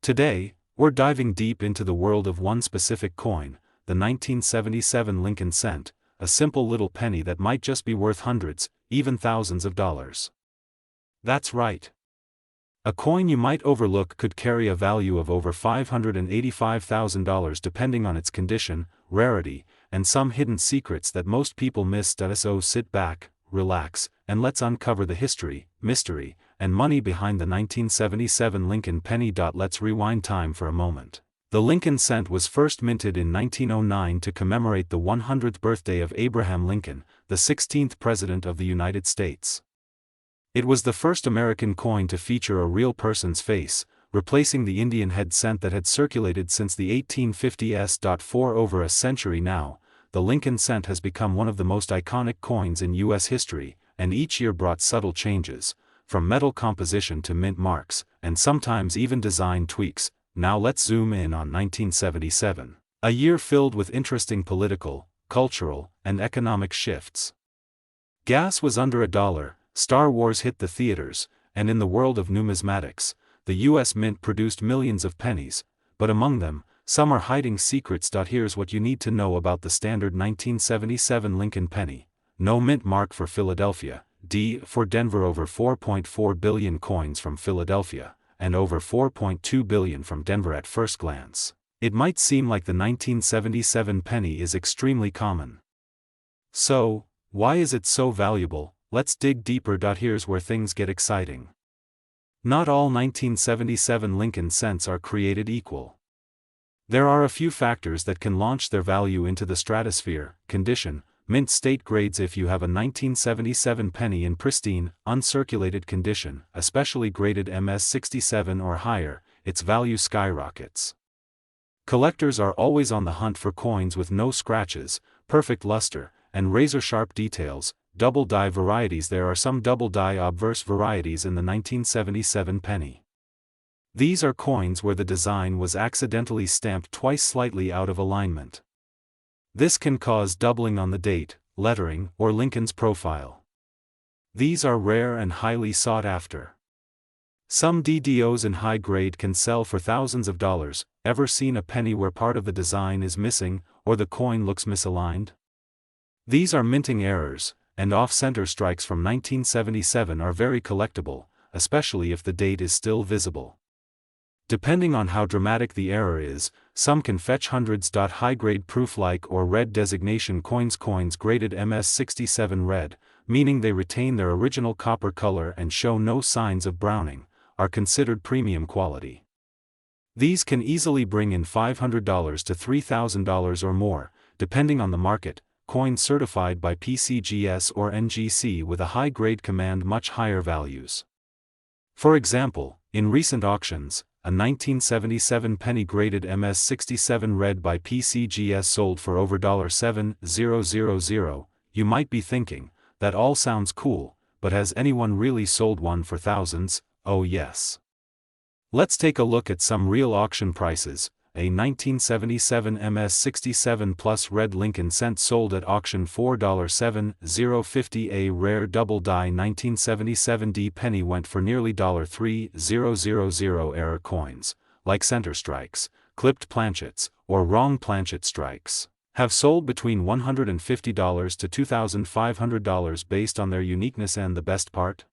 Today, we're diving deep into the world of one specific coin, the 1977 Lincoln cent, a simple little penny that might just be worth hundreds, even thousands of dollars. That's right. A coin you might overlook could carry a value of over $585,000 depending on its condition, rarity, and some hidden secrets that most people miss. So sit back, relax, and let's uncover the history, mystery, and money behind the 1977 Lincoln penny. Let's rewind time for a moment. The Lincoln cent was first minted in 1909 to commemorate the 100th birthday of Abraham Lincoln, the 16th President of the United States. It was the first American coin to feature a real person's face, replacing the Indian head cent that had circulated since the 1850s. For over a century now, the Lincoln cent has become one of the most iconic coins in U.S. history, and each year brought subtle changes, from metal composition to mint marks, and sometimes even design tweaks. Now let's zoom in on 1977, a year filled with interesting political, cultural, and economic shifts. Gas was under $1, Star Wars hit the theaters, and in the world of numismatics, the U.S. Mint produced millions of pennies, but among them, some are hiding secrets. Here's what you need to know about the standard 1977 Lincoln penny. No mint mark for Philadelphia, D for Denver. Over 4.4 billion coins from Philadelphia, and over 4.2 billion from Denver. At first glance, it might seem like the 1977 penny is extremely common. So, why is it so valuable? Let's dig deeper. Here's where things get exciting. Not all 1977 Lincoln cents are created equal. There are a few factors that can launch their value into the stratosphere: condition, mint state grades. If you have a 1977 penny in pristine, uncirculated condition, especially graded MS67 or higher, its value skyrockets. Collectors are always on the hunt for coins with no scratches, perfect luster, and razor-sharp details. Double die varieties. There are some double die obverse varieties in the 1977 penny. These are coins where the design was accidentally stamped twice slightly out of alignment. This can cause doubling on the date, lettering, or Lincoln's profile. These are rare and highly sought after. Some DDOs in high grade can sell for thousands of dollars. Ever seen a penny where part of the design is missing, or the coin looks misaligned? These are minting errors, and off-center strikes from 1977 are very collectible, especially if the date is still visible. Depending on how dramatic the error is, some can fetch hundreds. High-grade proof-like or red designation coins. Coins graded MS67 red, meaning they retain their original copper color and show no signs of browning, are considered premium quality. These can easily bring in $500 to $3,000 or more, depending on the market. Coins certified by PCGS or NGC with a high-grade command much higher values. For example, in recent auctions, a 1977 penny graded MS67 red by PCGS sold for over $7,000. You might be thinking, that all sounds cool, but has anyone really sold one for thousands? Oh yes. Let's take a look at some real auction prices. A 1977 MS67 Plus red Lincoln cent sold at auction $4,750. A rare double die 1977 D penny went for nearly $3,000. Error coins, like center strikes, clipped planchets, or wrong planchet strikes, have sold between $150 to $2,500 based on their uniqueness. And the best part?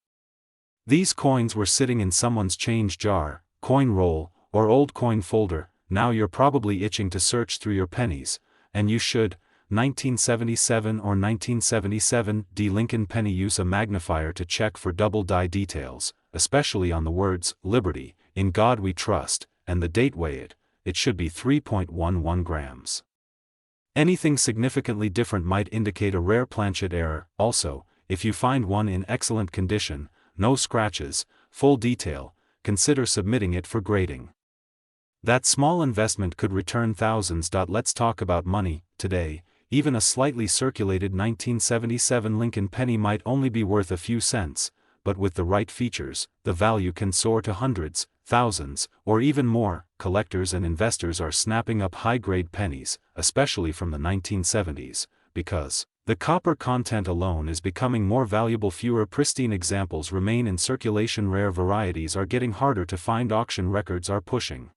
These coins were sitting in someone's change jar, coin roll, or old coin folder. Now you're probably itching to search through your pennies, and you should. 1977 or 1977 D Lincoln penny. Use a magnifier to check for double die details, especially on the words, Liberty, In God We Trust, and the date. Weigh it, it should be 3.11 grams. Anything significantly different might indicate a rare planchet error. Also, if you find one in excellent condition, no scratches, full detail, consider submitting it for grading. That small investment could return thousands. Let's talk about money. Today, even a slightly circulated 1977 Lincoln penny might only be worth a few cents, but with the right features, the value can soar to hundreds, thousands, or even more. Collectors and investors are snapping up high-grade pennies, especially from the 1970s, because the copper content alone is becoming more valuable. Fewer pristine examples remain in circulation. Rare varieties are getting harder to find. Auction records are pushing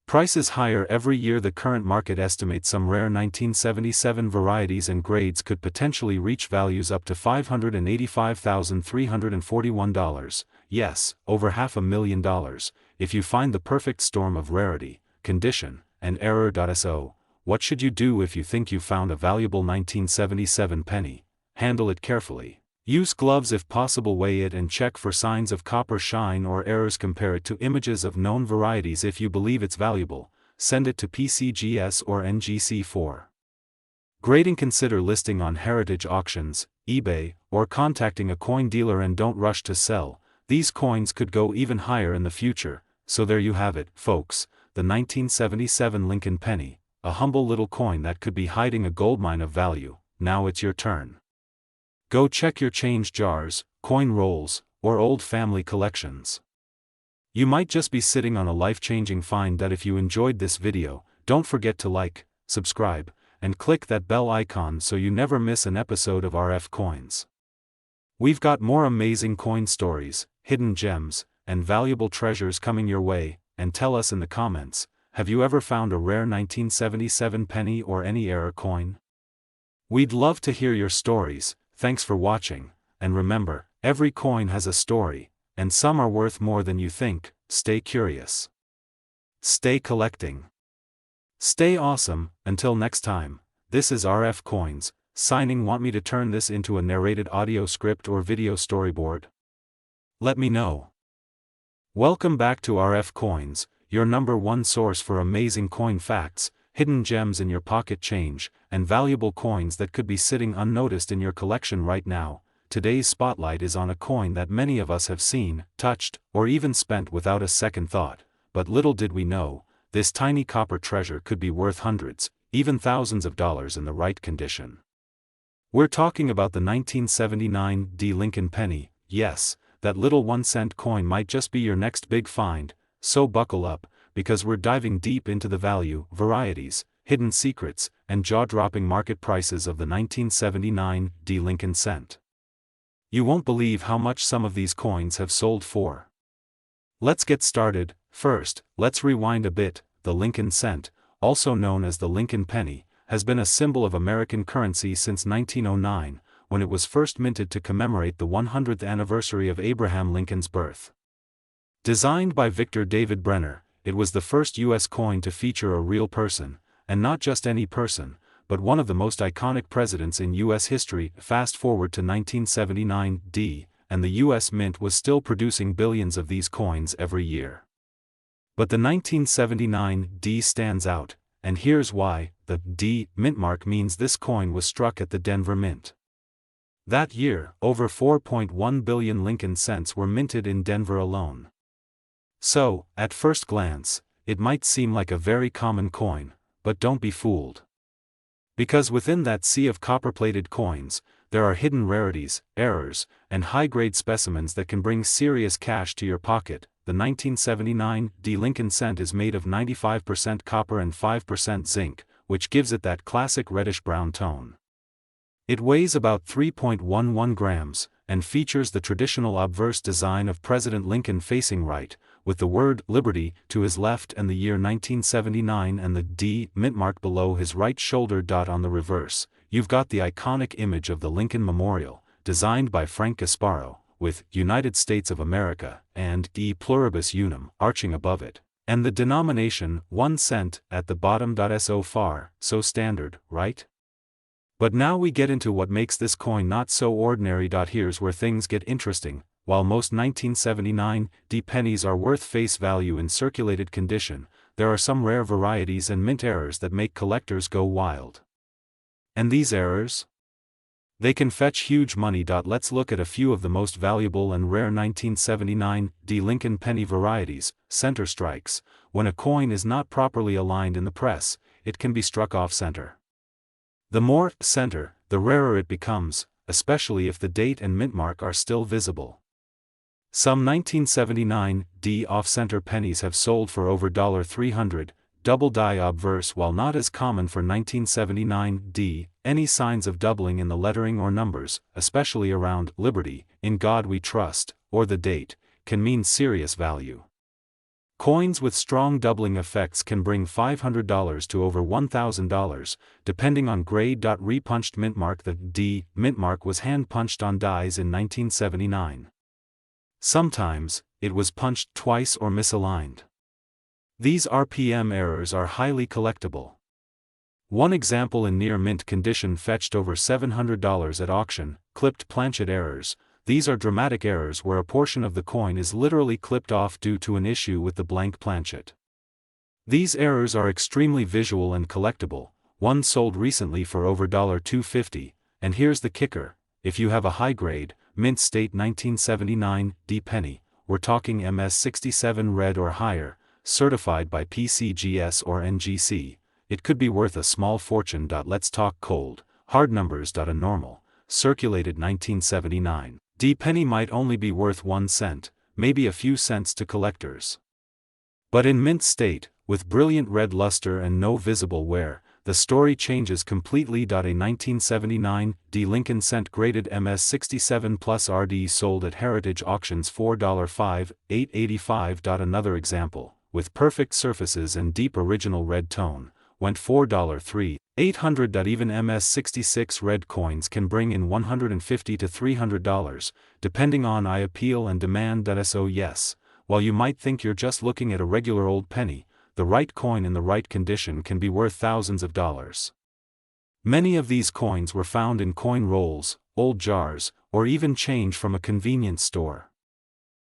Prices higher every year. The current market estimates some rare 1977 varieties and grades could potentially reach values up to $585,341. Yes, over $500,000, if you find the perfect storm of rarity, condition, and error. So, what should you do if you think you found a valuable 1977 penny? Handle it carefully. Use gloves if possible. Weigh it and check for signs of copper shine or errors. Compare it to images of known varieties. If you believe it's valuable, send it to PCGS or NGC for grading. Consider listing on heritage auctions, eBay, or contacting a coin dealer. And don't rush to sell. These coins could go even higher in the future. So there you have it, folks, the 1977 Lincoln penny, a humble little coin that could be hiding a goldmine of value. Now it's your turn. Go check your change jars, coin rolls, or old family collections. You might just be sitting on a life-changing find. That if you enjoyed this video, don't forget to like, subscribe, and click that bell icon so you never miss an episode of RFCoins. We've got more amazing coin stories, hidden gems, and valuable treasures coming your way. And tell us in the comments, have you ever found a rare 1977 penny or any era coin? We'd love to hear your stories. Thanks for watching, and remember, every coin has a story, and some are worth more than you think. Stay curious. Stay collecting. Stay awesome. Until next time, this is RFCoins, signing. Want me to turn this into a narrated audio script or video storyboard? Let me know. Welcome back to RFCoins, your #1 source for amazing coin facts, hidden gems in your pocket change, and valuable coins that could be sitting unnoticed in your collection right now. Today's spotlight is on a coin that many of us have seen, touched, or even spent without a second thought. But little did we know, this tiny copper treasure could be worth hundreds, even thousands of dollars in the right condition. We're talking about the 1979 Lincoln penny. Yes, that little 1-cent coin might just be your next big find, so buckle up, because we're diving deep into the value, varieties, hidden secrets, and jaw-dropping market prices of the 1979 Lincoln cent. You won't believe how much some of these coins have sold for. Let's get started. First, let's rewind a bit. The Lincoln cent, also known as the Lincoln penny, has been a symbol of American currency since 1909, when it was first minted to commemorate the 100th anniversary of Abraham Lincoln's birth. Designed by Victor David Brenner, it was the first U.S. coin to feature a real person, and not just any person, but one of the most iconic presidents in U.S. history. Fast forward to 1979 and the U.S. Mint was still producing billions of these coins every year. But the 1979 stands out, and here's why. The Mint mark means this coin was struck at the Denver Mint. That year, over 4.1 billion Lincoln cents were minted in Denver alone. So, at first glance, it might seem like a very common coin, but don't be fooled. Because within that sea of copper-plated coins, there are hidden rarities, errors, and high-grade specimens that can bring serious cash to your pocket. The 1979 Lincoln cent is made of 95% copper and 5% zinc, which gives it that classic reddish-brown tone. It weighs about 3.11 grams, and features the traditional obverse design of President Lincoln facing right, with the word Liberty to his left and the year 1979 and the Mint mark below his right shoulder. On the reverse, you've got the iconic image of the Lincoln Memorial, designed by Frank Gasparo, with United States of America and E Pluribus Unum arching above it, and the denomination 1 cent at the bottom. So far, so standard, right? But now we get into what makes this coin not so ordinary. Here's where things get interesting. While most 1979 pennies are worth face value in circulated condition, there are some rare varieties and mint errors that make collectors go wild. And these errors? They can fetch huge money. Let's look at a few of the most valuable and rare 1979 Lincoln penny varieties. Center strikes. When a coin is not properly aligned in the press, it can be struck off center. The more center, the rarer it becomes, especially if the date and mint mark are still visible. Some 1979 off-center pennies have sold for over $300, double die obverse. While not as common for 1979 any signs of doubling in the lettering or numbers, especially around Liberty, In God We Trust, or the date, can mean serious value. Coins with strong doubling effects can bring $500 to over $1,000, depending on grade. Repunched mint mark. The D mint mark was hand-punched on dies in 1979. Sometimes, it was punched twice or misaligned. These RPM errors are highly collectible. One example in near mint condition fetched over $700 at auction, clipped planchet errors. These are dramatic errors where a portion of the coin is literally clipped off due to an issue with the blank planchet. These errors are extremely visual and collectible. One sold recently for over $250, and here's the kicker: if you have a high-grade, mint state 1979 D penny, we're talking MS67 red or higher, certified by PCGS or NGC, it could be worth a small fortune. Let's talk cold, hard numbers. A normal, circulated 1979 D penny might only be worth 1 cent, maybe a few cents to collectors. But in mint state, with brilliant red luster and no visible wear, the story changes completely. A 1979 D Lincoln cent graded MS67 plus RD sold at Heritage Auctions $4.5, $8.85. Another example, with perfect surfaces and deep original red tone, went $4.3, $800. Even MS66 red coins can bring in $150 to $300, depending on eye appeal and demand. So yes, while you might think you're just looking at a regular old penny, the right coin in the right condition can be worth thousands of dollars. Many of these coins were found in coin rolls, old jars, or even change from a convenience store.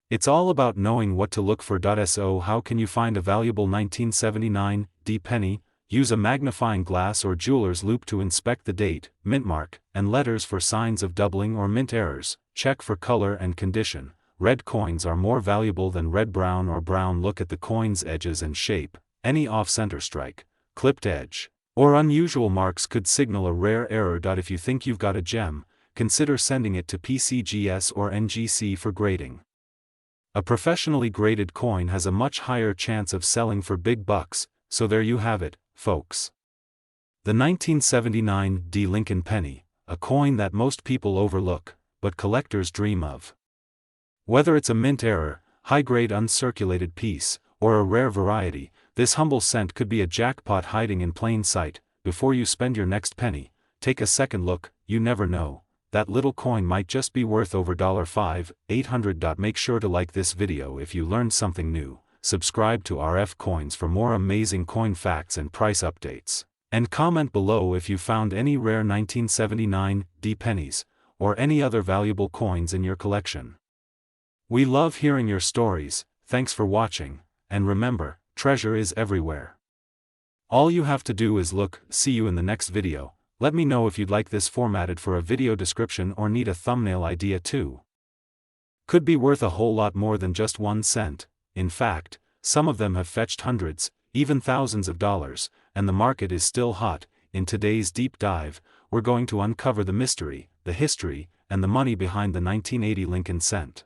It's all about knowing what to look for. So how can you find a valuable 1979 D penny? Use a magnifying glass or jeweler's loupe to inspect the date, mint mark, and letters for signs of doubling or mint errors. Check for color and condition. Red coins are more valuable than red-brown or brown. Look at the coin's edges and shape. Any off-center strike, clipped edge, or unusual marks could signal a rare error. If you think you've got a gem, consider sending it to PCGS or NGC for grading. A professionally graded coin has a much higher chance of selling for big bucks, so there you have it, folks. The 1979 D Lincoln penny, a coin that most people overlook, but collectors dream of. Whether it's a mint error, high-grade uncirculated piece, or a rare variety, this humble cent could be a jackpot hiding in plain sight. Before you spend your next penny, take a second look. You never know, that little coin might just be worth over $5, $800. Make sure to like this video if you learned something new, subscribe to RFCoins for more amazing coin facts and price updates, and comment below if you found any rare 1979 D pennies, or any other valuable coins in your collection. We love hearing your stories. Thanks for watching, and remember, treasure is everywhere. All you have to do is look. See you in the next video. Let me know if you'd like this formatted for a video description or need a thumbnail idea too. Could be worth a whole lot more than just 1 cent. In fact, some of them have fetched hundreds, even thousands of dollars, and the market is still hot. In today's deep dive, we're going to uncover the mystery, the history, and the money behind the 1980 Lincoln cent.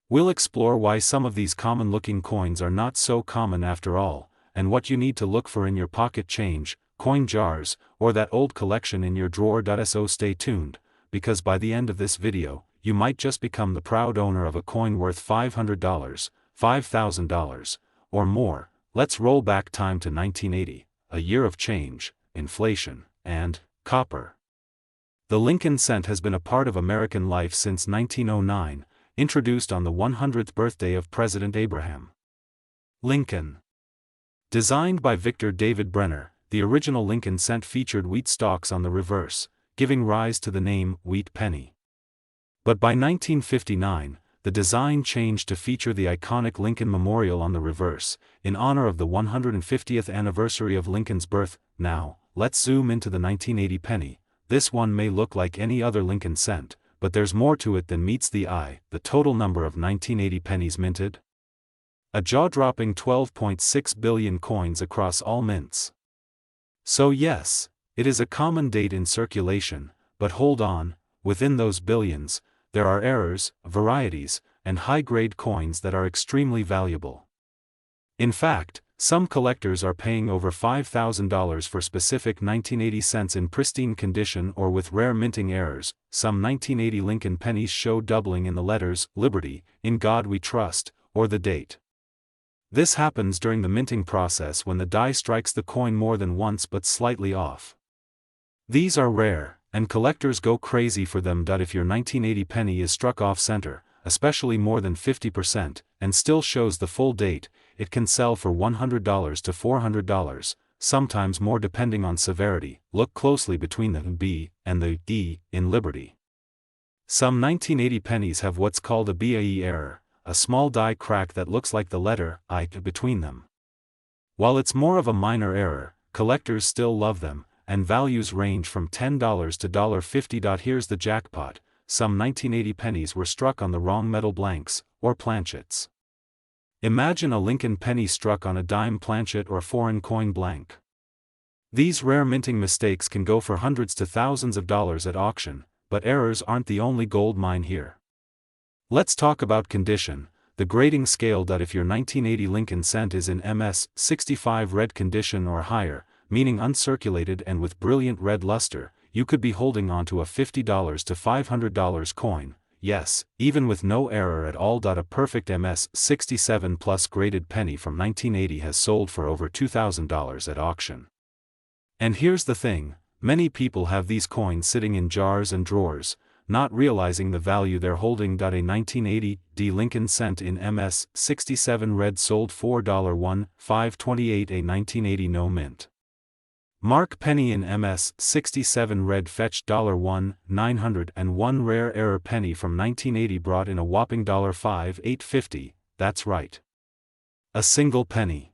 We'll explore why some of these common-looking coins are not so common after all, and what you need to look for in your pocket change, coin jars, or that old collection in your drawer. So stay tuned, because by the end of this video, you might just become the proud owner of a coin worth $500, $5,000, or more. Let's roll back time to 1980, a year of change, inflation, and copper. The Lincoln cent has been a part of American life since 1909, introduced on the 100th birthday of President Abraham Lincoln. Designed by Victor David Brenner, the original Lincoln cent featured wheat stalks on the reverse, giving rise to the name wheat penny. But by 1959, the design changed to feature the iconic Lincoln Memorial on the reverse, in honor of the 150th anniversary of Lincoln's birth. Now, let's zoom into the 1980 penny. This one may look like any other Lincoln cent, but there's more to it than meets the eye. The total number of 1980 pennies minted? A jaw-dropping 12.6 billion coins across all mints. So yes, it is a common date in circulation, but hold on, within those billions, there are errors, varieties, and high-grade coins that are extremely valuable. In fact, some collectors are paying over $5,000 for specific 1980 cents in pristine condition or with rare minting errors. Some 1980 Lincoln pennies show doubling in the letters, Liberty, In God We Trust, or the date. This happens during the minting process when the die strikes the coin more than once but slightly off. These are rare, and collectors go crazy for them. If your 1980 penny is struck off center, especially more than 50%, and still shows the full date, it can sell for $100 to $400, sometimes more depending on severity. Look closely between the B and the D in Liberty. Some 1980 pennies have what's called a BAE error, a small die crack that looks like the letter I between them. While it's more of a minor error, collectors still love them, and values range from $10 to $50. Here's the jackpot: some 1980 pennies were struck on the wrong metal blanks, or planchets. Imagine a Lincoln penny struck on a dime planchet or foreign coin blank. These rare minting mistakes can go for hundreds to thousands of dollars at auction, but errors aren't the only gold mine here. Let's talk about condition, the grading scale. If your 1980 Lincoln cent is in MS-65 red condition or higher, meaning uncirculated and with brilliant red luster, you could be holding on to a $50 to $500 coin. Yes, even with no error at all. A perfect MS-67 plus graded penny from 1980 has sold for over $2,000 at auction. And here's the thing, many people have these coins sitting in jars and drawers, not realizing the value they're holding. A 1980 D Lincoln cent in MS-67 red sold $4.1528. A 1980 no mint mark penny in MS-67 red fetched $1,900, and one rare error penny from 1980 brought in a whopping $5,850. That's right, a single penny.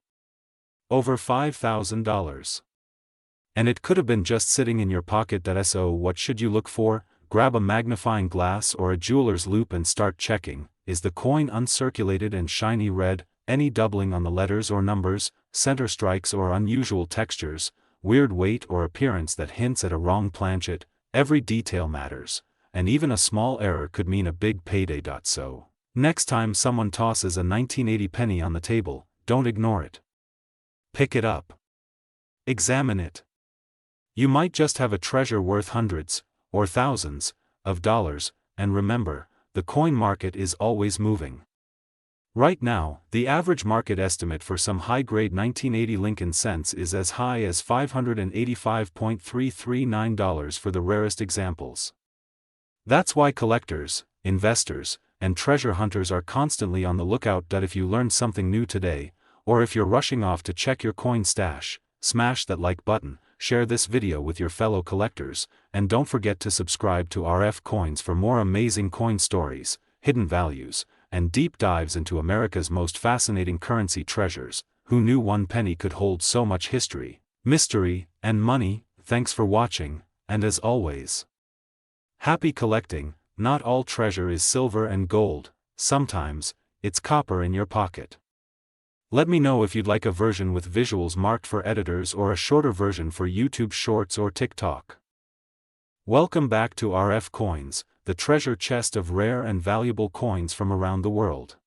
Over $5,000. And it could have been just sitting in your pocket. So what should you look for? Grab a magnifying glass or a jeweler's loupe and start checking. Is the coin uncirculated and shiny red? Any doubling on the letters or numbers, center strikes or unusual textures, weird weight or appearance that hints at a wrong planchet? Every detail matters, and even a small error could mean a big payday. So, next time someone tosses a 1980 penny on the table, don't ignore it. Pick it up. Examine it. You might just have a treasure worth hundreds, or thousands, of dollars, and remember, the coin market is always moving. Right now, the average market estimate for some high-grade 1980 Lincoln cents is as high as $585.339 for the rarest examples. That's why collectors, investors, and treasure hunters are constantly on the lookout. If you learned something new today, or if you're rushing off to check your coin stash, smash that like button, share this video with your fellow collectors, and don't forget to subscribe to RFCoins for more amazing coin stories, hidden values, and deep dives into America's most fascinating currency treasures. Who knew one penny could hold so much history, mystery, and money? Thanks for watching, and as always, happy collecting. Not all treasure is silver and gold, sometimes it's copper in your pocket. Let me know if you'd like a version with visuals marked for editors or a shorter version for YouTube Shorts or TikTok. Welcome back to RFCoins, the treasure chest of rare and valuable coins from around the world.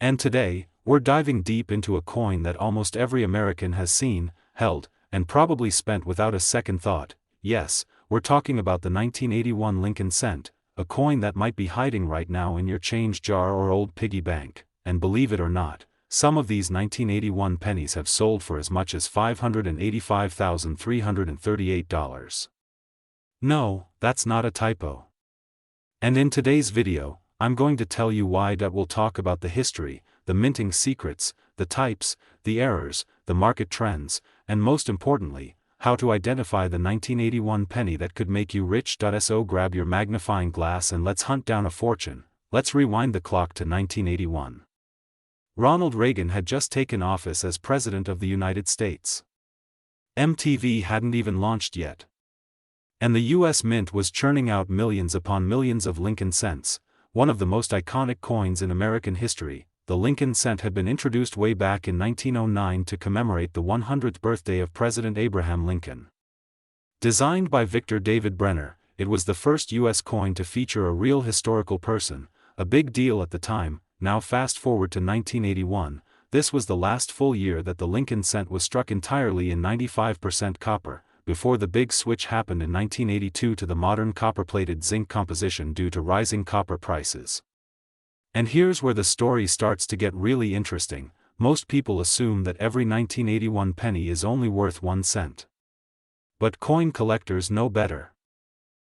And today, we're diving deep into a coin that almost every American has seen, held, and probably spent without a second thought. Yes, we're talking about the 1981 Lincoln cent, a coin that might be hiding right now in your change jar or old piggy bank. And believe it or not, some of these 1981 pennies have sold for as much as $585,338. No, that's not a typo. And in today's video, I'm going to tell you why. We'll talk about the history, the minting secrets, the types, the errors, the market trends, and most importantly, how to identify the 1981 penny that could make you rich. So grab your magnifying glass and let's hunt down a fortune. Let's rewind the clock to 1981. Ronald Reagan had just taken office as President of the United States. MTV hadn't even launched yet. And the U.S. Mint was churning out millions upon millions of Lincoln cents, one of the most iconic coins in American history. The Lincoln cent had been introduced way back in 1909 to commemorate the 100th birthday of President Abraham Lincoln. Designed by Victor David Brenner, it was the first U.S. coin to feature a real historical person, a big deal at the time. Now fast forward to 1981, this was the last full year that the Lincoln cent was struck entirely in 95% copper, before the big switch happened in 1982 to the modern copper-plated zinc composition due to rising copper prices. And here's where the story starts to get really interesting. most people assume that every 1981 penny is only worth 1 cent. But coin collectors know better.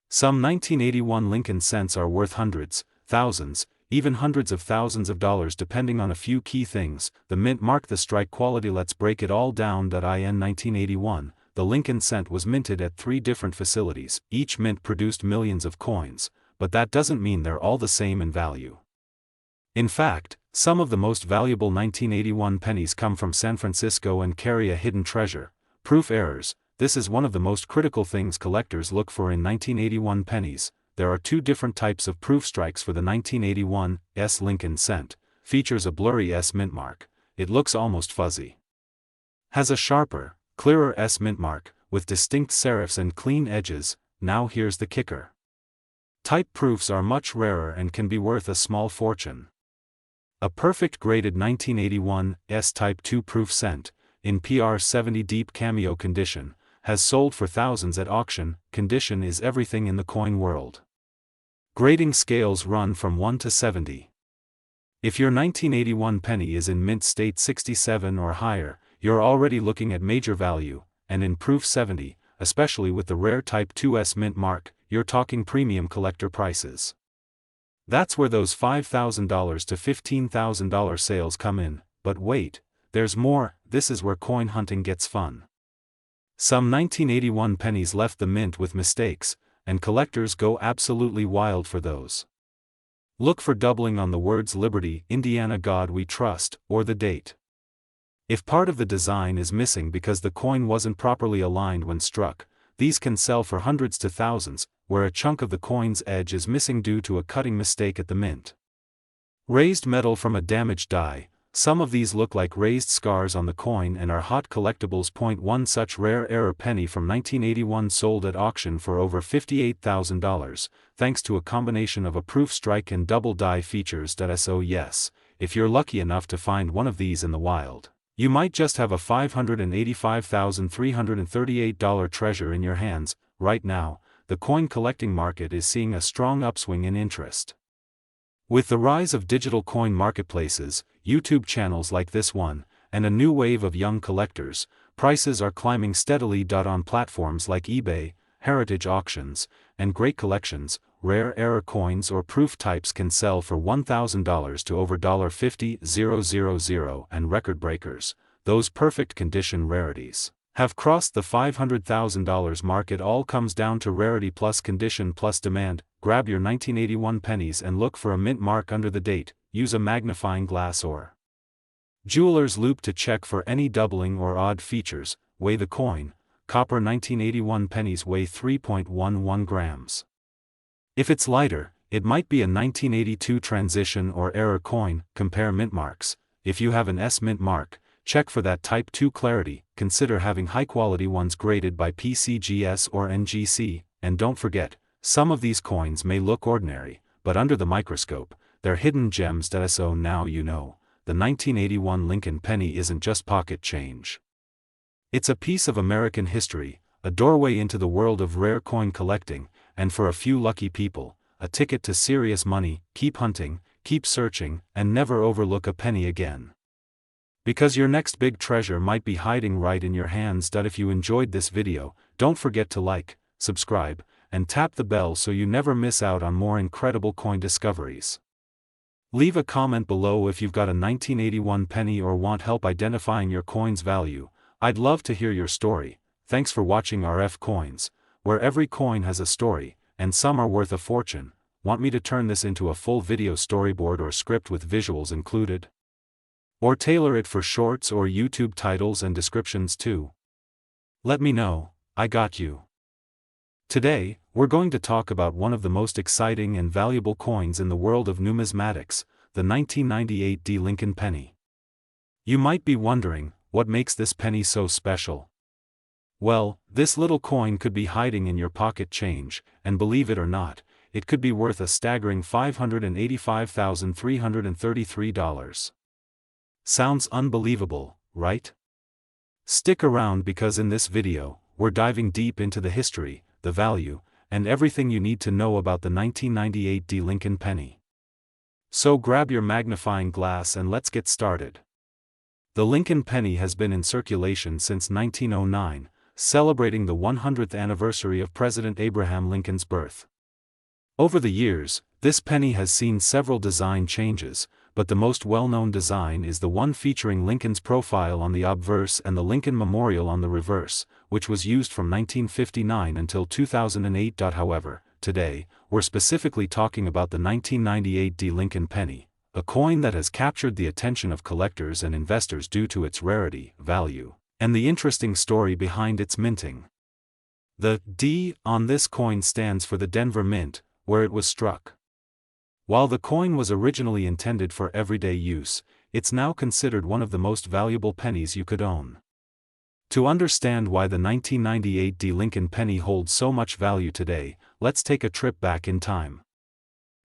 Some 1981 Lincoln cents are worth hundreds, thousands, even hundreds of thousands of dollars depending on a few key things: the mint mark, the strike quality. Let's break it all down. In 1981, the Lincoln cent was minted at 3 different facilities. Each mint produced millions of coins, but that doesn't mean they're all the same in value. In fact, some of the most valuable 1981 pennies come from San Francisco and carry a hidden treasure: proof errors. This is one of the most critical things collectors look for in 1981 pennies. There are 2 different types of proof strikes for the 1981 S Lincoln cent. Features a blurry S mint mark. It looks almost fuzzy. Has a sharper, clearer S mint mark, with distinct serifs and clean edges. Now here's the kicker. Type proofs are much rarer and can be worth a small fortune. A perfect graded 1981 S Type 2 proof cent, in PR70 deep cameo condition, has sold for thousands at auction. Condition is everything in the coin world. Grading scales run from 1 to 70. If your 1981 penny is in mint state 67 or higher, you're already looking at major value, and in proof 70, especially with the rare Type 2S mint mark, you're talking premium collector prices. That's where those $5,000 to $15,000 sales come in. But wait, there's more. This is where coin hunting gets fun. Some 1981 pennies left the mint with mistakes, and collectors go absolutely wild for those. Look for doubling on the words Liberty, Indiana, God We Trust, or the date. If part of the design is missing because the coin wasn't properly aligned when struck, these can sell for hundreds to thousands, where a chunk of the coin's edge is missing due to a cutting mistake at the mint. Raised metal from a damaged die. Some of these look like raised scars on the coin and are hot collectibles. One such rare error penny from 1981 sold at auction for over $58,000, thanks to a combination of a proof strike and double die features. So yes, if you're lucky enough to find one of these in the wild, you might just have a $585,338 treasure in your hands. Right now, the coin collecting market is seeing a strong upswing in interest. With the rise of digital coin marketplaces, YouTube channels like this one, and a new wave of young collectors, prices are climbing steadily. On platforms like eBay, heritage auctions, and great collections, rare error coins or proof types can sell for $1,000 to over $50,000, and record breakers, those perfect condition rarities, have crossed the $500,000 mark. It all comes down to rarity plus condition plus demand. Grab your 1981 pennies and look for a mint mark under the date. Use a magnifying glass or jeweler's loupe to check for any doubling or odd features. Weigh the coin. Copper 1981 pennies weigh 3.11 grams. If it's lighter, it might be a 1982 transition or error coin. Compare mint marks. If you have an S mint mark, check for that Type 2 clarity. Consider having high-quality ones graded by PCGS or NGC, and don't forget, some of these coins may look ordinary, but under the microscope, they're hidden gems. So now you know, the 1981 Lincoln penny isn't just pocket change. It's a piece of American history, a doorway into the world of rare coin collecting, and for a few lucky people, a ticket to serious money. Keep hunting, keep searching, and never overlook a penny again. Because your next big treasure might be hiding right in your hands. If you enjoyed this video, don't forget to like, subscribe, and tap the bell so you never miss out on more incredible coin discoveries. Leave a comment below if you've got a 1981 penny or want help identifying your coin's value. I'd love to hear your story. Thanks for watching RFCoins, where every coin has a story, and some are worth a fortune. Want me to turn this into a full video storyboard or script with visuals included? Or tailor it for shorts or YouTube titles and descriptions too? Let me know, I got you. Today, we're going to talk about one of the most exciting and valuable coins in the world of numismatics, the 1998 D Lincoln penny. You might be wondering, what makes this penny so special? Well, this little coin could be hiding in your pocket change, and believe it or not, it could be worth a staggering $585,333. Sounds unbelievable, right? Stick around because in this video, we're diving deep into the history, the value, and everything you need to know about the 1998 D Lincoln penny. So grab your magnifying glass and let's get started. The Lincoln penny has been in circulation since 1909, celebrating the 100th anniversary of President Abraham Lincoln's birth. Over the years, this penny has seen several design changes, but the most well-known design is the one featuring Lincoln's profile on the obverse and the Lincoln Memorial on the reverse, which was used from 1959 until 2008. However, today, we're specifically talking about the 1998 Lincoln penny, a coin that has captured the attention of collectors and investors due to its rarity, value, and the interesting story behind its minting. The D on this coin stands for the Denver Mint, where it was struck. While the coin was originally intended for everyday use, it's now considered one of the most valuable pennies you could own. To understand why the 1998 Lincoln penny holds so much value today, let's take a trip back in time.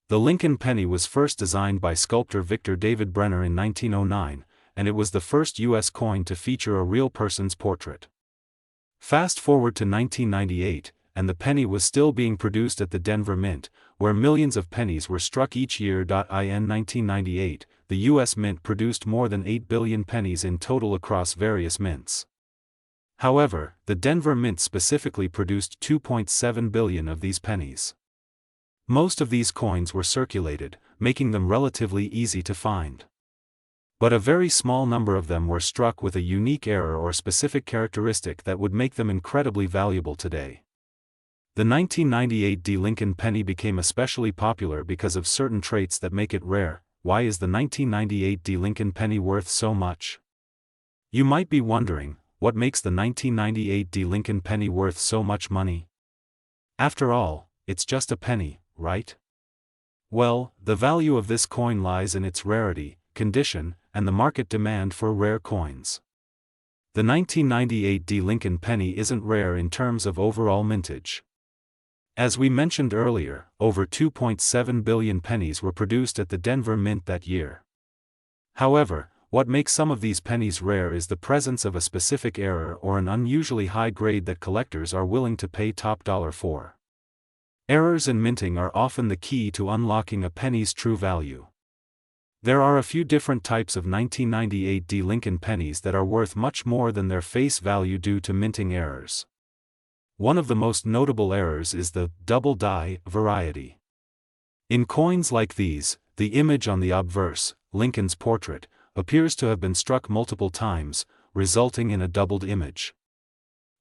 The Lincoln penny was first designed by sculptor Victor David Brenner in 1909, and it was the first U.S. coin to feature a real person's portrait. Fast forward to 1998, and the penny was still being produced at the Denver Mint, where millions of pennies were struck each year. In 1998, the U.S. Mint produced more than 8 billion pennies in total across various mints. However, the Denver Mint specifically produced 2.7 billion of these pennies. Most of these coins were circulated, making them relatively easy to find. But a very small number of them were struck with a unique error or specific characteristic that would make them incredibly valuable today. The 1998 Lincoln penny became especially popular because of certain traits that make it rare. Why is the 1998 Lincoln penny worth so much? You might be wondering, what makes the 1998 Lincoln penny worth so much money? After all, it's just a penny, right? Well, the value of this coin lies in its rarity, condition, and the market demand for rare coins. The 1998 Lincoln penny isn't rare in terms of overall mintage. As we mentioned earlier, over 2.7 billion pennies were produced at the Denver Mint that year. However, what makes some of these pennies rare is the presence of a specific error or an unusually high grade that collectors are willing to pay top dollar for. Errors in minting are often the key to unlocking a penny's true value. There are a few different types of 1998 Lincoln pennies that are worth much more than their face value due to minting errors. One of the most notable errors is the double die variety. In coins like these, the image on the obverse, Lincoln's portrait, appears to have been struck multiple times, resulting in a doubled image.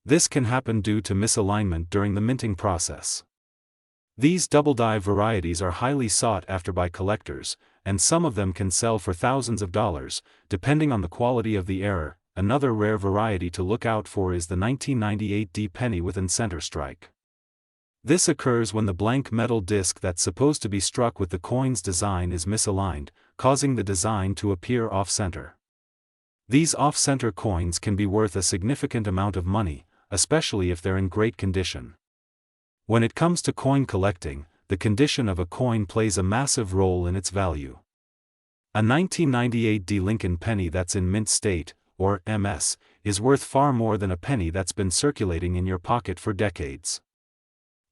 This can happen due to misalignment during the minting process. These double die varieties are highly sought after by collectors, and some of them can sell for thousands of dollars, depending on the quality of the error. Another rare variety to look out for is the 1998 penny with an center strike. This occurs when the blank metal disc that's supposed to be struck with the coin's design is misaligned, causing the design to appear off-center. These off-center coins can be worth a significant amount of money, especially if they're in great condition. When it comes to coin collecting, the condition of a coin plays a massive role in its value. A 1998 Lincoln penny that's in mint state, or MS, is worth far more than a penny that's been circulating in your pocket for decades.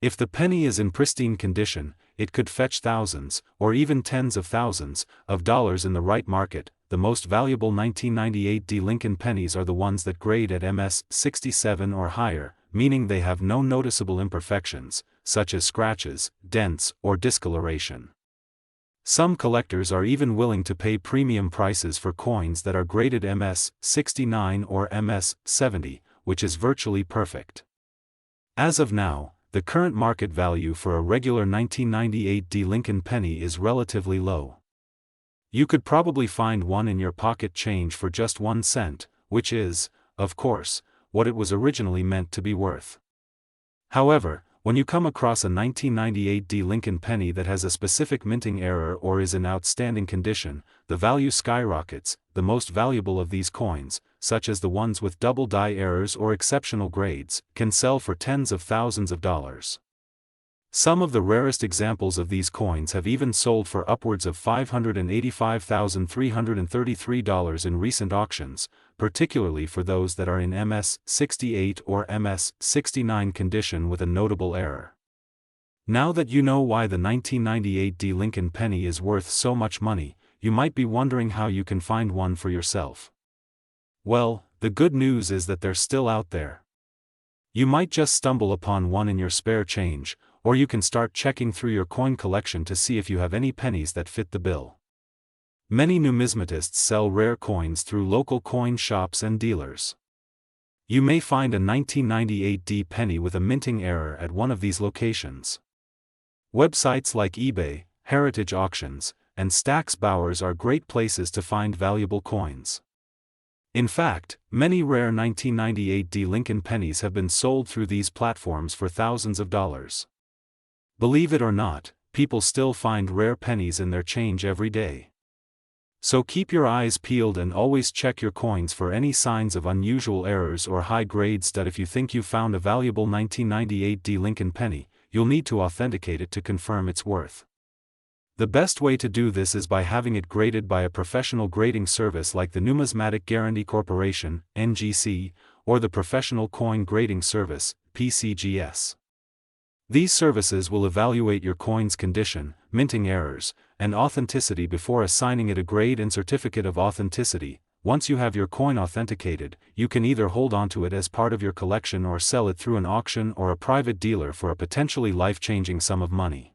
If the penny is in pristine condition, it could fetch thousands, or even tens of thousands, of dollars in the right market. The most valuable 1998 Lincoln pennies are the ones that grade at MS 67 or higher, meaning they have no noticeable imperfections, such as scratches, dents, or discoloration. Some collectors are even willing to pay premium prices for coins that are graded MS 69 or MS 70, which is virtually perfect. As of now, the current market value for a regular 1998 Lincoln penny is relatively low. You could probably find one in your pocket change for just 1 cent, which is, of course, what it was originally meant to be worth. However, when you come across a 1998 Lincoln penny that has a specific minting error or is in outstanding condition, the value skyrockets. The most valuable of these coins, such as the ones with double die errors or exceptional grades, can sell for tens of thousands of dollars. Some of the rarest examples of these coins have even sold for upwards of $585,333 in recent auctions, particularly for those that are in MS 68 or MS 69 condition with a notable error. Now that you know why the 1998 Lincoln penny is worth so much money, you might be wondering how you can find one for yourself. Well, the good news is that they're still out there. You might just stumble upon one in your spare change, or you can start checking through your coin collection to see if you have any pennies that fit the bill. Many numismatists sell rare coins through local coin shops and dealers. You may find a 1998 D penny with a minting error at one of these locations. Websites like eBay, Heritage Auctions, and Stax Bowers are great places to find valuable coins. In fact, many rare 1998 D Lincoln pennies have been sold through these platforms for thousands of dollars. Believe it or not, people still find rare pennies in their change every day. So keep your eyes peeled and always check your coins for any signs of unusual errors or high grades. If you think you found a valuable 1998 D Lincoln penny, you'll need to authenticate it to confirm its worth. The best way to do this is by having it graded by a professional grading service like the Numismatic Guarantee Corporation, NGC, or the Professional Coin Grading Service, PCGS. These services will evaluate your coin's condition, minting errors, and authenticity before assigning it a grade and certificate of authenticity. Once you have your coin authenticated, you can either hold onto it as part of your collection or sell it through an auction or a private dealer for a potentially life-changing sum of money.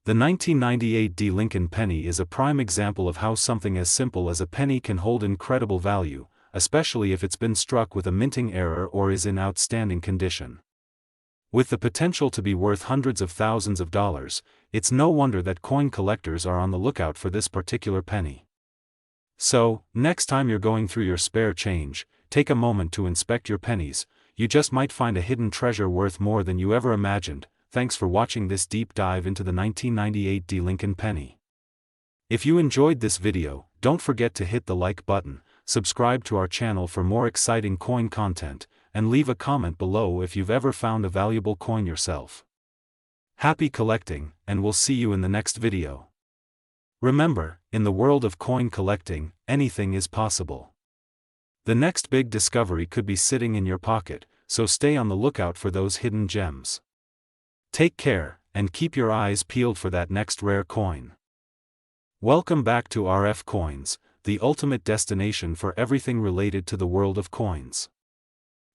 The 1998 D Lincoln penny is a prime example of how something as simple as a penny can hold incredible value, especially if it's been struck with a minting error or is in outstanding condition. With the potential to be worth hundreds of thousands of dollars, it's no wonder that coin collectors are on the lookout for this particular penny. So, next time you're going through your spare change, take a moment to inspect your pennies. You just might find a hidden treasure worth more than you ever imagined. Thanks for watching this deep dive into the 1998 D Lincoln penny. If you enjoyed this video, don't forget to hit the like button, subscribe to our channel for more exciting coin content, and leave a comment below if you've ever found a valuable coin yourself. Happy collecting, and we'll see you in the next video. Remember, in the world of coin collecting, anything is possible. The next big discovery could be sitting in your pocket, so stay on the lookout for those hidden gems. Take care, and keep your eyes peeled for that next rare coin. Welcome back to RFCoins, the ultimate destination for everything related to the world of coins.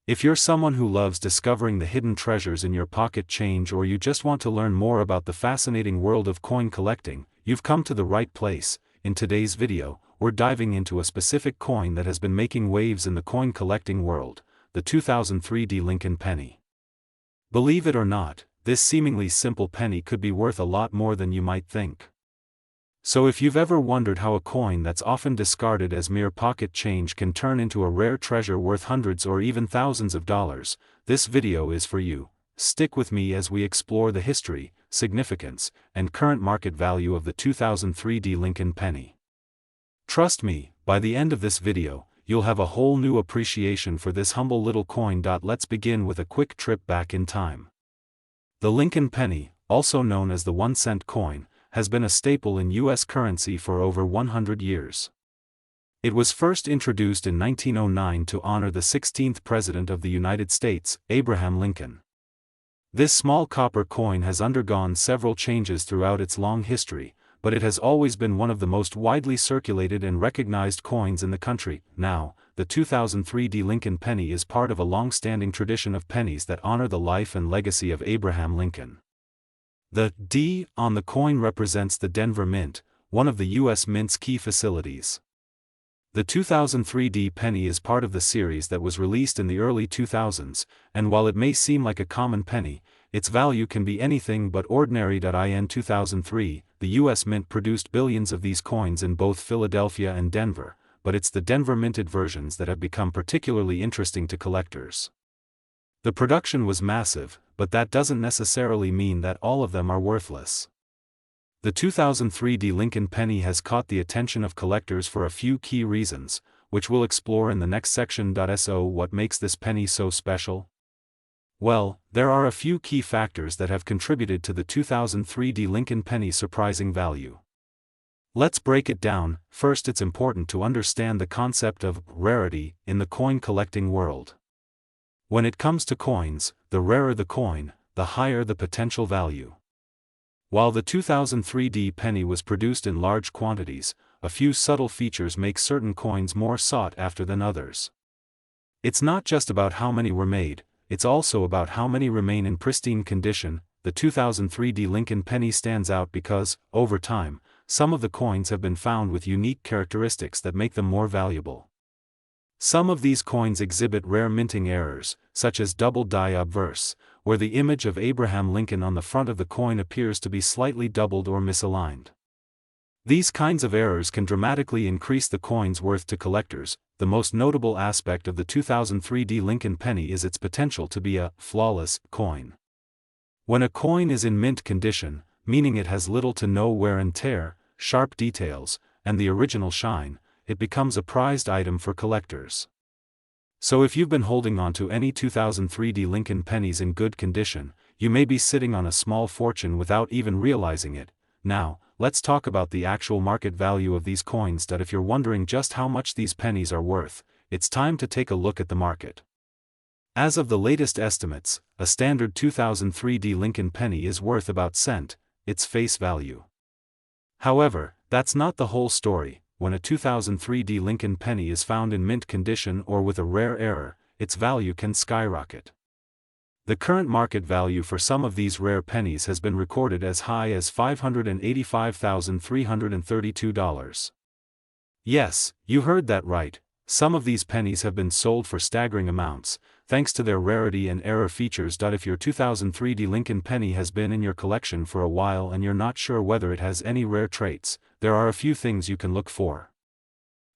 If you're someone who loves discovering the hidden treasures in your pocket change, or you just want to learn more about the fascinating world of coin collecting, you've come to the right place. In today's video, we're diving into a specific coin that has been making waves in the coin collecting world, the 2003 D Lincoln penny. Believe it or not, this seemingly simple penny could be worth a lot more than you might think. So if you've ever wondered how a coin that's often discarded as mere pocket change can turn into a rare treasure worth hundreds or even thousands of dollars, this video is for you. Stick with me as we explore the history, significance, and current market value of the 2003 D Lincoln penny. Trust me, by the end of this video, you'll have a whole new appreciation for this humble little coin. Let's begin with a quick trip back in time. The Lincoln penny, also known as the 1-cent coin, has been a staple in U.S. currency for over 100 years. It was first introduced in 1909 to honor the 16th President of the United States, Abraham Lincoln. This small copper coin has undergone several changes throughout its long history, but it has always been one of the most widely circulated and recognized coins in the country. Now, the 2003 D Lincoln penny is part of a long-standing tradition of pennies that honor the life and legacy of Abraham Lincoln. The D on the coin represents the Denver Mint, one of the U.S. Mint's key facilities. The 2003 D penny is part of the series that was released in the early 2000s, and while it may seem like a common penny, its value can be anything but ordinary. In 2003, the U.S. Mint produced billions of these coins in both Philadelphia and Denver, but it's the Denver minted versions that have become particularly interesting to collectors. The production was massive, but that doesn't necessarily mean that all of them are worthless. The 2003 D Lincoln penny has caught the attention of collectors for a few key reasons, which we'll explore in the next section. So what makes this penny so special? Well, there are a few key factors that have contributed to the 2003 D Lincoln penny's surprising value. Let's break it down. First, it's important to understand the concept of rarity in the coin collecting world. When it comes to coins, the rarer the coin, the higher the potential value. While the 2003 D penny was produced in large quantities, a few subtle features make certain coins more sought after than others. It's not just about how many were made, it's also about how many remain in pristine condition. The 2003 Lincoln penny stands out because, over time, some of the coins have been found with unique characteristics that make them more valuable. Some of these coins exhibit rare minting errors, such as double die obverse, where the image of Abraham Lincoln on the front of the coin appears to be slightly doubled or misaligned. These kinds of errors can dramatically increase the coin's worth to collectors. The most notable aspect of the 2003 Lincoln penny is its potential to be a flawless coin. When a coin is in mint condition, meaning it has little to no wear and tear, sharp details, and the original shine, it becomes a prized item for collectors. So if you've been holding on to any 2003 Lincoln pennies in good condition, you may be sitting on a small fortune without even realizing it. Now, let's talk about the actual market value of these coins. If you're wondering just how much these pennies are worth, it's time to take a look at the market. As of the latest estimates, a standard 2003 Lincoln penny is worth about cent, its face value. However, that's not the whole story. When a 2003 Lincoln penny is found in mint condition or with a rare error, its value can skyrocket. The current market value for some of these rare pennies has been recorded as high as $585,332. Yes, you heard that right. Some of these pennies have been sold for staggering amounts, thanks to their rarity and error features. If your 2003 Lincoln penny has been in your collection for a while and you're not sure whether it has any rare traits, there are a few things you can look for.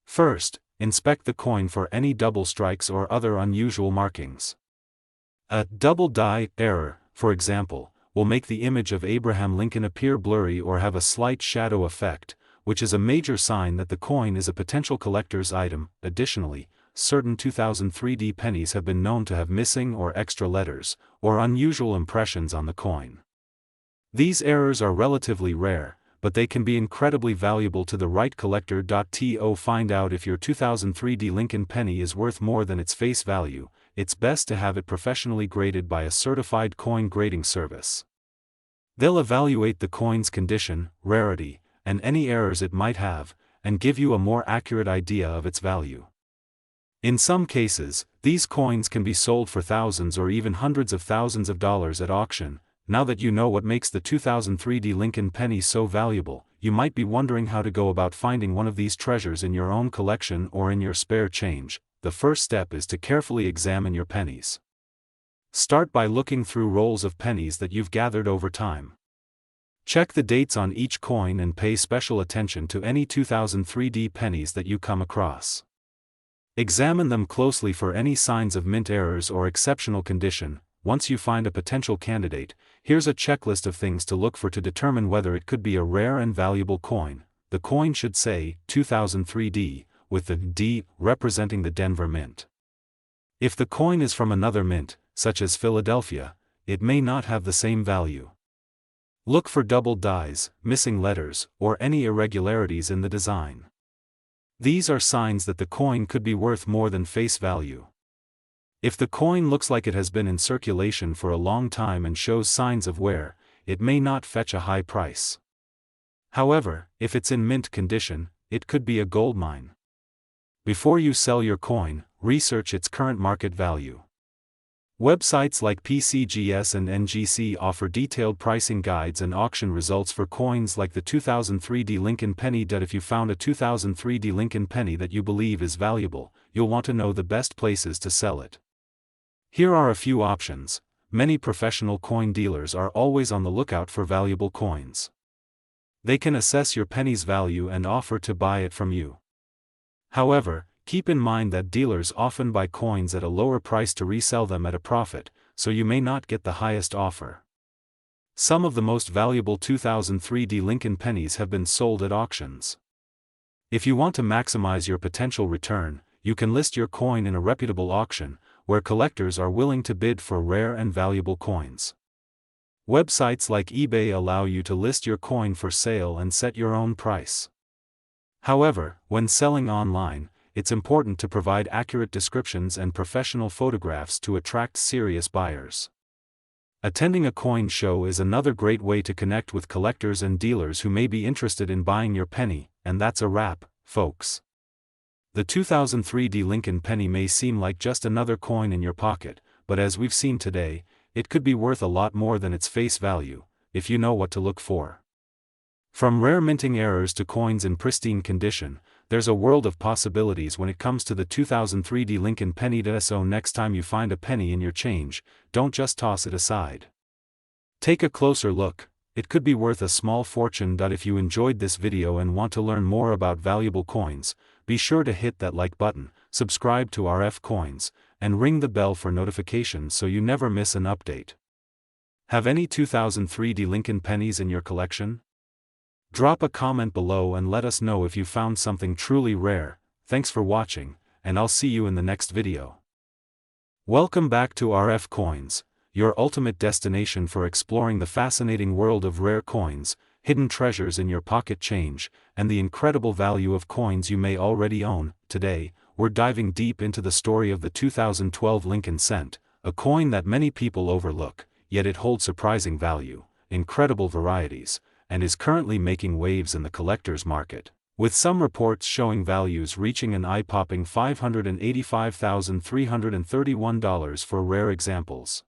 First, inspect the coin for any double strikes or other unusual markings. A double die error, for example, will make the image of Abraham Lincoln appear blurry or have a slight shadow effect, which is a major sign that the coin is a potential collector's item. Additionally, certain 2003 pennies have been known to have missing or extra letters, or unusual impressions on the coin. These errors are relatively rare, but they can be incredibly valuable to the right collector. To find out if your 2003 Lincoln penny is worth more than its face value, it's best to have it professionally graded by a certified coin grading service. They'll evaluate the coin's condition, rarity, and any errors it might have, and give you a more accurate idea of its value. In some cases, these coins can be sold for thousands or even hundreds of thousands of dollars at auction. Now that you know what makes the 2003 Lincoln penny so valuable, you might be wondering how to go about finding one of these treasures in your own collection or in your spare change. The first step is to carefully examine your pennies. Start by looking through rolls of pennies that you've gathered over time. Check the dates on each coin and pay special attention to any 2003 pennies that you come across. Examine them closely for any signs of mint errors or exceptional condition. Once you find a potential candidate, here's a checklist of things to look for to determine whether it could be a rare and valuable coin. The coin should say 2003, with the D representing the Denver Mint. If the coin is from another mint, such as Philadelphia, it may not have the same value. Look for double dies, missing letters, or any irregularities in the design. These are signs that the coin could be worth more than face value. If the coin looks like it has been in circulation for a long time and shows signs of wear, it may not fetch a high price. However, if it's in mint condition, it could be a gold mine. Before you sell your coin, research its current market value. Websites like PCGS and NGC offer detailed pricing guides and auction results for coins like the 2003 Lincoln penny. If you found a 2003 Lincoln penny that you believe is valuable, you'll want to know the best places to sell it. Here are a few options. Many professional coin dealers are always on the lookout for valuable coins. They can assess your penny's value and offer to buy it from you. However, keep in mind that dealers often buy coins at a lower price to resell them at a profit, so you may not get the highest offer. Some of the most valuable 2003 Lincoln pennies have been sold at auctions. If you want to maximize your potential return, you can list your coin in a reputable auction, where collectors are willing to bid for rare and valuable coins. Websites like eBay allow you to list your coin for sale and set your own price. However, when selling online, it's important to provide accurate descriptions and professional photographs to attract serious buyers. Attending a coin show is another great way to connect with collectors and dealers who may be interested in buying your penny, and that's a wrap, folks. The 2003 D Lincoln penny may seem like just another coin in your pocket, but as we've seen today, it could be worth a lot more than its face value, if you know what to look for. From rare minting errors to coins in pristine condition, there's a world of possibilities when it comes to the 2003 D Lincoln penny. So next time you find a penny in your change, don't just toss it aside. Take a closer look, it could be worth a small fortune. If you enjoyed this video and want to learn more about valuable coins, be sure to hit that like button, subscribe to RFCoins, and ring the bell for notifications so you never miss an update. Have any 2003 D Lincoln pennies in your collection? Drop a comment below and let us know if you found something truly rare. Thanks for watching, and I'll see you in the next video. Welcome back to RFCoins, your ultimate destination for exploring the fascinating world of rare coins, hidden treasures in your pocket change, and the incredible value of coins you may already own. Today, we're diving deep into the story of the 2012 Lincoln cent, a coin that many people overlook, yet it holds surprising value, incredible varieties, and is currently making waves in the collector's market, with some reports showing values reaching an eye-popping $585,331 for rare examples.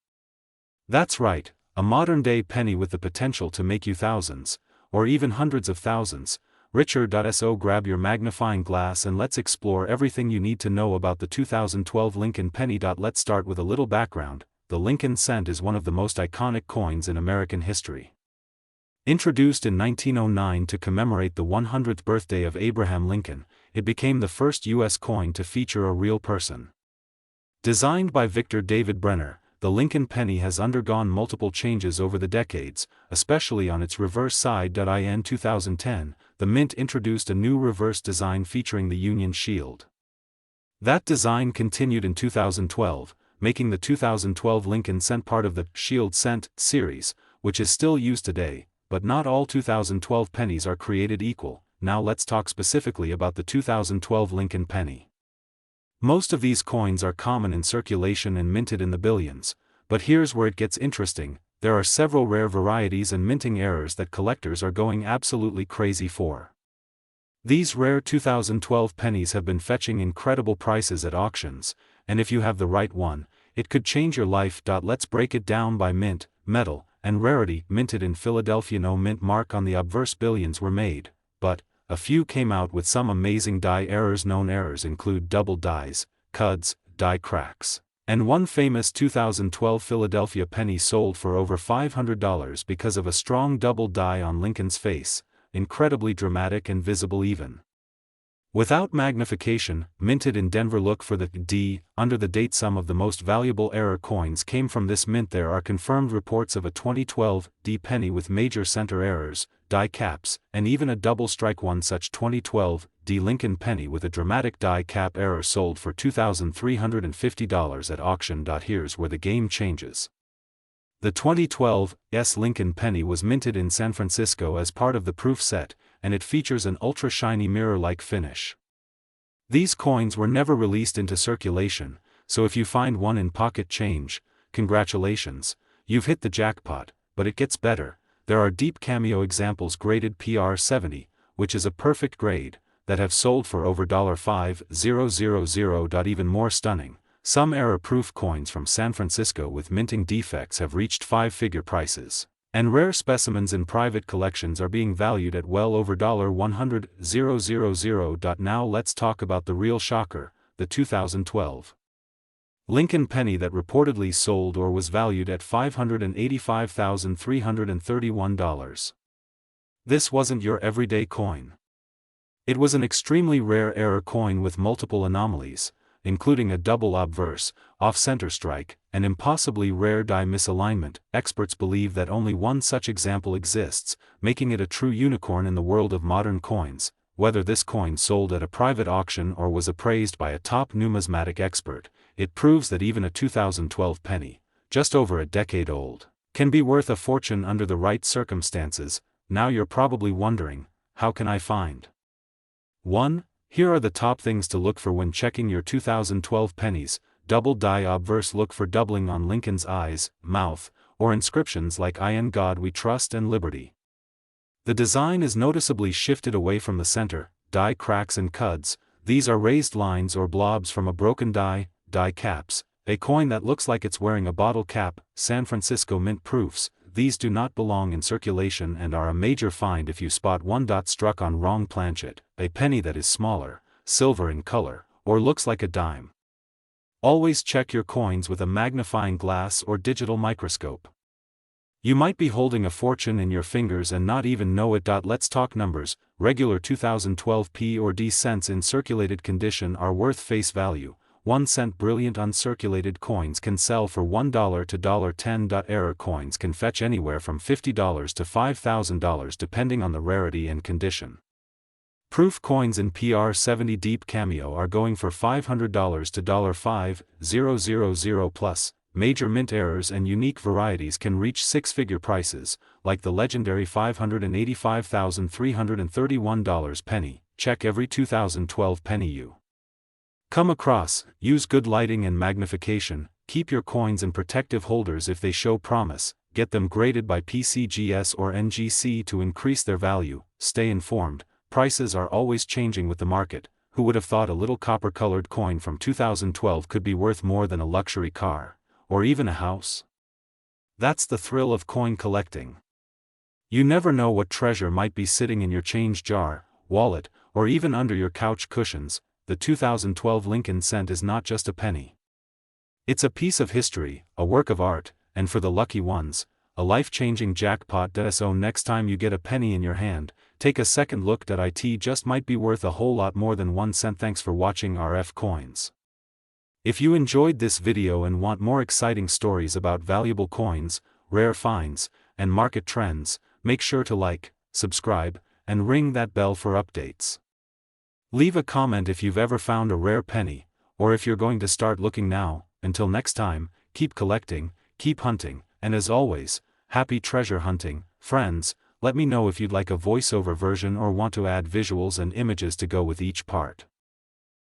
That's right, a modern-day penny with the potential to make you thousands, or even hundreds of thousands, richer. So grab your magnifying glass and let's explore everything you need to know about the 2012 Lincoln penny. Let's start with a little background. The Lincoln cent is one of the most iconic coins in American history. Introduced in 1909 to commemorate the 100th birthday of Abraham Lincoln, it became the first U.S. coin to feature a real person. Designed by Victor David Brenner, the Lincoln penny has undergone multiple changes over the decades, especially on its reverse side. In 2010, the Mint introduced a new reverse design featuring the Union Shield. That design continued in 2012, making the 2012 Lincoln cent part of the Shield Cent series, which is still used today. But not all 2012 pennies are created equal. Now let's talk specifically about the 2012 Lincoln penny. Most of these coins are common in circulation and minted in the billions, but here's where it gets interesting. There are several rare varieties and minting errors that collectors are going absolutely crazy for. These rare 2012 pennies have been fetching incredible prices at auctions, and if you have the right one, it could change your life. Let's break it down by mint, metal, and rarity. Minted in Philadelphia. No mint mark on the obverse billions were made, but a few came out with some amazing die errors. Known errors include double dies, cuds, die cracks, and one famous 2012 Philadelphia penny sold for over $500 because of a strong double die on Lincoln's face, incredibly dramatic and visible even without magnification. Minted in Denver. Look for the D under the date. Some of the most valuable error coins came from this mint. There are confirmed reports of a 2012 D penny with major center errors, die caps, and even a double strike. One such 2012 D Lincoln penny with a dramatic die cap error sold for $2,350 at auction. Here's where the game changes. The 2012 S Lincoln penny was minted in San Francisco as part of the proof set, and it features an ultra-shiny mirror-like finish. These coins were never released into circulation, so if you find one in pocket change, congratulations, you've hit the jackpot. But it gets better. There are deep cameo examples graded PR70, which is a perfect grade, that have sold for over $5,000. Even more stunning, some error-proof coins from San Francisco with minting defects have reached five-figure prices. And rare specimens in private collections are being valued at well over $100,000. Now let's talk about the real shocker, the 2012 Lincoln penny that reportedly sold or was valued at $585,331. This wasn't your everyday coin. It was an extremely rare error coin with multiple anomalies, including a double obverse, off-center strike, and impossibly rare die misalignment. Experts believe that only one such example exists, making it a true unicorn in the world of modern coins. Whether this coin sold at a private auction or was appraised by a top numismatic expert, it proves that even a 2012 penny, just over a decade old, can be worth a fortune under the right circumstances. Now you're probably wondering, how can I find 1. Here are the top things to look for when checking your 2012 pennies. Double die obverse. Look for doubling on Lincoln's eyes, mouth, or inscriptions like "In God We Trust" and "Liberty." The design is noticeably shifted away from the center, die cracks and cuds. These are raised lines or blobs from a broken die caps. A coin that looks like it's wearing a bottle cap, San Francisco Mint proofs. These do not belong in circulation and are a major find if you spot one dot struck on wrong planchet. A penny that is smaller, silver in color, or looks like a dime. Always check your coins with a magnifying glass or digital microscope. You might be holding a fortune in your fingers and not even know it. Let's talk numbers. Regular 2012 P or D cents in circulated condition are worth face value. 1 cent brilliant uncirculated coins can sell for $1 to $10. Error coins can fetch anywhere from $50 to $5,000 depending on the rarity and condition. Proof coins in PR70 Deep Cameo are going for $500 to $5,000 plus. Major mint errors and unique varieties can reach six-figure prices, like the legendary $585,331 penny. Check every 2012 penny you come across. Use good lighting and magnification. Keep your coins in protective holders if they show promise. Get them graded by PCGS or NGC to increase their value. Stay informed. Prices are always changing with the market. Who would have thought a little copper-colored coin from 2012 could be worth more than a luxury car, or even a house? That's the thrill of coin collecting. You never know what treasure might be sitting in your change jar, wallet, or even under your couch cushions. The 2012 Lincoln cent is not just a penny. It's a piece of history, a work of art, and for the lucky ones, a life-changing jackpot. So next time you get a penny in your hand, take a second look. It just might be worth a whole lot more than 1 cent. Thanks for watching RFCoins. If you enjoyed this video and want more exciting stories about valuable coins, rare finds, and market trends, make sure to like, subscribe, and ring that bell for updates. Leave a comment if you've ever found a rare penny, or if you're going to start looking now. Until next time, keep collecting, keep hunting, and as always, happy treasure hunting. Friends, let me know if you'd like a voiceover version or want to add visuals and images to go with each part.